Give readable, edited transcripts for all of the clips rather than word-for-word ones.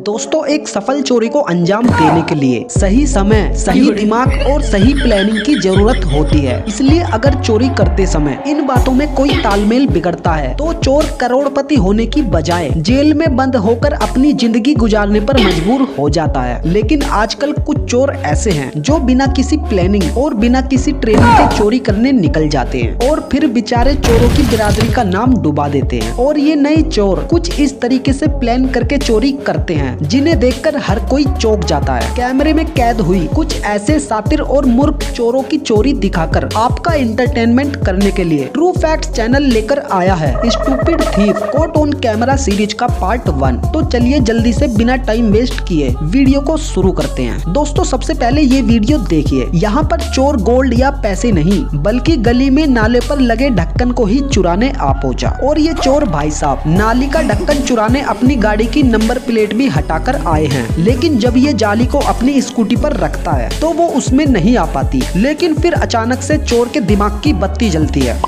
दोस्तों एक सफल चोरी को अंजाम देने के लिए सही समय, सही दिमाग और सही प्लानिंग की जरूरत होती है। इसलिए अगर चोरी करते समय इन बातों में कोई तालमेल बिगड़ता है तो चोर करोड़पति होने की बजाय जेल में बंद होकर अपनी जिंदगी गुजारने पर मजबूर हो जाता है। लेकिन आजकल कुछ चोर ऐसे हैं जो बिना किसी प्लानिंग और बिना किसी ट्रेनिंग के चोरी करने निकल जाते हैं और फिर बेचारे चोरों की बिरादरी का नाम डुबा देते हैं। और ये नए चोर कुछ इस तरीके से प्लान करके चोरी करते हैं जिन्हें देखकर हर कोई चौंक जाता है। कैमरे में कैद हुई कुछ ऐसे शातिर और मूर्ख चोरों की चोरी दिखाकर आपका एंटरटेनमेंट करने के लिए ट्रू फैक्ट्स चैनल लेकर आया है stupid thief caught on camera series का पार्ट 1। तो चलिए जल्दी से बिना टाइम वेस्ट किए वीडियो को शुरू करते हैं। दोस्तों सबसे पहले ये वीडियो देखिए। यहाँ पर चोर गोल्ड या पैसे नहीं बल्कि गली में नाले पर लगे ढक्कन को ही चुराने आ पहुंचा। और ये चोर भाई साहब नाली का ढक्कन चुराने अपनी गाड़ी की नंबर प्लेट भी हटाकर आए हैं। लेकिन जब ये जाली को अपनी स्कूटी पर रखता है तो वो उसमें नहीं आ पाती। लेकिन फिर अचानक से चोर के दिमाग की बत्ती जलती है।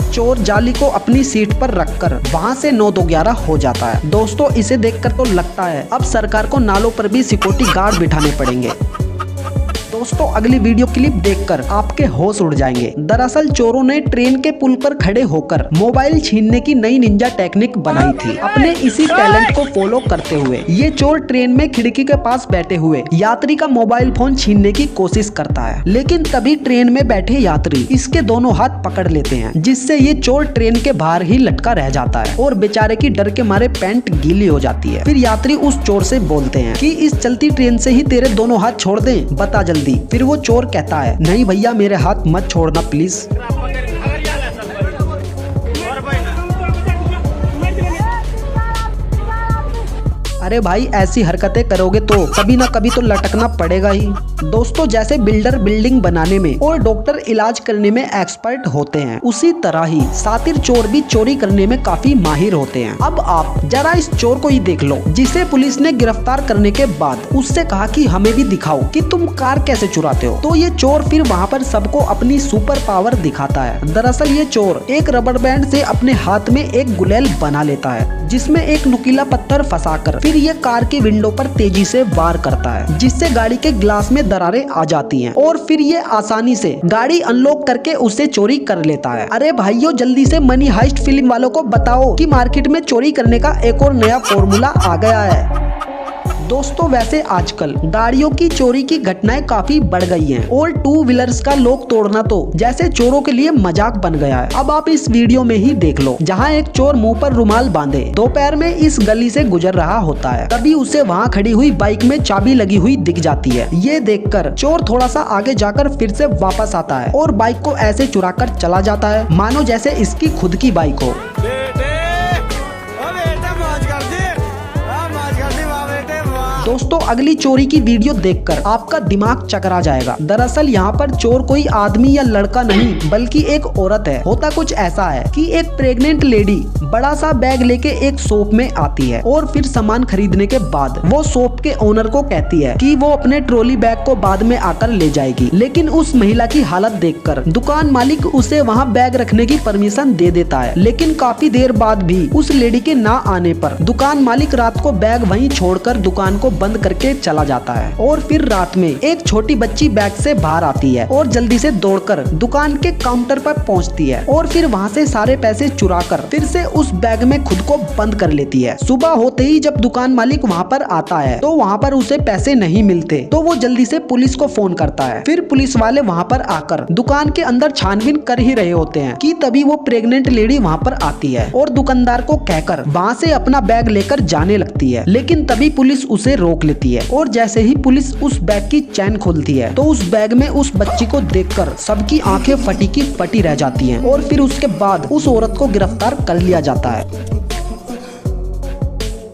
चोर जाली को अपनी सीट पर रखकर वहां से 9 2 11 हो जाता है। दोस्तों इसे देखकर तो लगता है अब सरकार को नालों पर भी सिक्योरिटी गार्ड बिठाने पड़ेंगे। दोस्तों अगली वीडियो क्लिप देखकर आपके होश उड़ जाएंगे। दरअसल चोरों ने ट्रेन के पुल पर खड़े होकर मोबाइल छीनने की नई निंजा टेक्निक बनाई थी। अपने इसी टैलेंट को फॉलो करते हुए ये चोर ट्रेन में खिड़की के पास बैठे हुए यात्री का मोबाइल फोन छीनने की कोशिश करता है। लेकिन तभी ट्रेन में बैठे यात्री इसके दोनों हाथ पकड़ लेते हैं जिससे ये चोर ट्रेन के बाहर ही लटका रह जाता है और बेचारे की डर के मारे पैंट गीली हो जाती है। फिर यात्री उस चोर से बोलते हैं कि इस चलती ट्रेन से ही तेरे दोनों हाथ छोड़ दें, बता जल्दी। फिर वो चोर कहता है नहीं भैया मेरे हाथ मत छोड़ना प्लीज। अरे भाई ऐसी हरकतें करोगे तो कभी ना कभी तो लटकना पड़ेगा ही। दोस्तों जैसे बिल्डर बिल्डिंग बनाने में और डॉक्टर इलाज करने में एक्सपर्ट होते हैं उसी तरह ही शातिर चोर भी चोरी करने में काफी माहिर होते हैं। अब आप जरा इस चोर को ही देख लो जिसे पुलिस ने गिरफ्तार करने के बाद उससे कहा कि हमें भी दिखाओ कि तुम कार कैसे चुराते हो। तो ये चोर फिर वहाँ पर सबको अपनी सुपर पावर दिखाता है। दरअसल ये चोर एक रबर बैंड से अपने हाथ में एक गुलेल बना लेता है जिसमें एक नुकीला पत्थर फंसाकर फिर ये कार के विंडो पर तेजी से वार करता है जिससे गाड़ी के ग्लास में दरारें आ जाती हैं और फिर ये आसानी से गाड़ी अनलॉक करके उसे चोरी कर लेता है। अरे भाइयों जल्दी से मनी हाइस्ट फिल्म वालों को बताओ कि मार्केट में चोरी करने का एक और नया फॉर्मूला आ गया है। दोस्तों वैसे आजकल गाड़ियों की चोरी की घटनाएं काफी बढ़ गई हैं और 2 व्हीलर्स का लॉक तोड़ना तो जैसे चोरों के लिए मजाक बन गया है। अब आप इस वीडियो में ही देख लो जहां एक चोर मुंह पर रुमाल बांधे दोपहर में इस गली से गुजर रहा होता है। तभी उसे वहां खड़ी हुई बाइक में चाबी लगी हुई दिख जाती है। ये देखकर चोर थोड़ा सा आगे जाकर फिर से वापस आता है और बाइक को ऐसे चुरा कर चला जाता है मानो जैसे इसकी खुद की बाइक हो। दोस्तों अगली चोरी की वीडियो देखकर आपका दिमाग चकरा जाएगा। दरअसल यहाँ पर चोर कोई आदमी या लड़का नहीं बल्कि एक औरत है। होता कुछ ऐसा है कि एक प्रेग्नेंट लेडी बड़ा सा बैग लेके एक शॉप में आती है और फिर सामान खरीदने के बाद वो शॉप के ओनर को कहती है कि वो अपने ट्रॉली बैग को बाद में आकर ले जाएगी। लेकिन उस महिला की हालत देखकर दुकान मालिक उसे वहाँ बैग रखने की परमिशन दे देता है। लेकिन काफी देर बाद भी उस लेडी के ना आने पर दुकान मालिक रात को बैग वहीं छोड़कर दुकान को बंद करके चला जाता है। और फिर रात में एक छोटी बच्ची बैग से बाहर आती है और जल्दी से दौड़कर दुकान के काउंटर पर पहुंचती है और फिर वहां से सारे पैसे चुराकर फिर से उस बैग में खुद को बंद कर लेती है। सुबह होते ही जब दुकान मालिक वहां पर आता है तो वहां पर उसे पैसे नहीं मिलते तो वो जल्दी से पुलिस को फोन करता है। फिर पुलिस वाले वहां पर आकर दुकान के अंदर छानबीन कर ही रहे होते हैं कि तभी वो प्रेग्नेंट लेडी वहां पर आती है और दुकानदार को कहकर वहां से अपना बैग लेकर जाने लगती है। लेकिन तभी पुलिस उसे रोक लेती है और जैसे ही पुलिस उस बैग की चैन खोलती है तो उस बैग में उस बच्ची को देखकर सबकी आंखें फटी की फटी रह जाती हैं और फिर उसके बाद उस औरत को गिरफ्तार कर लिया जाता है।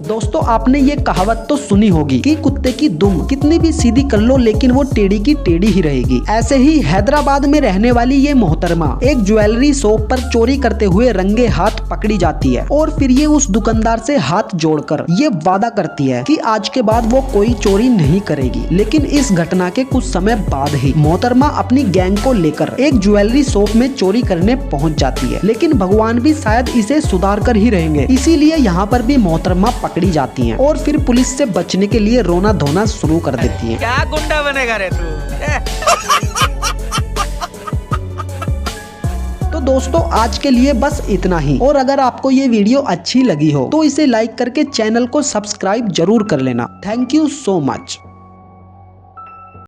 दोस्तों आपने ये कहावत तो सुनी होगी कि कुत्ते की दुम कितनी भी सीधी कर लो लेकिन वो टेढ़ी की टेढ़ी ही रहेगी। ऐसे ही हैदराबाद में रहने वाली ये मोहतरमा एक ज्वेलरी शॉप पर चोरी करते हुए रंगे हाथ पकड़ी जाती है और फिर ये उस दुकानदार से हाथ जोड़कर ये वादा करती है कि आज के बाद वो कोई चोरी नहीं करेगी। लेकिन इस घटना के कुछ समय बाद ही मोहतरमा अपनी गैंग को लेकर एक ज्वेलरी शॉप में चोरी करने पहुंच जाती है। लेकिन भगवान भी शायद इसे सुधार कर ही रहेंगे, इसीलिए यहाँ पर भी मोहतरमा पकड़ी जाती हैं और फिर पुलिस से बचने के लिए रोना धोना शुरू कर देती हैं। क्या गुंडा बनेगा रे तू? तो दोस्तों आज के लिए बस इतना ही, और अगर आपको ये वीडियो अच्छी लगी हो तो इसे लाइक करके चैनल को सब्सक्राइब जरूर कर लेना। Thank you so much.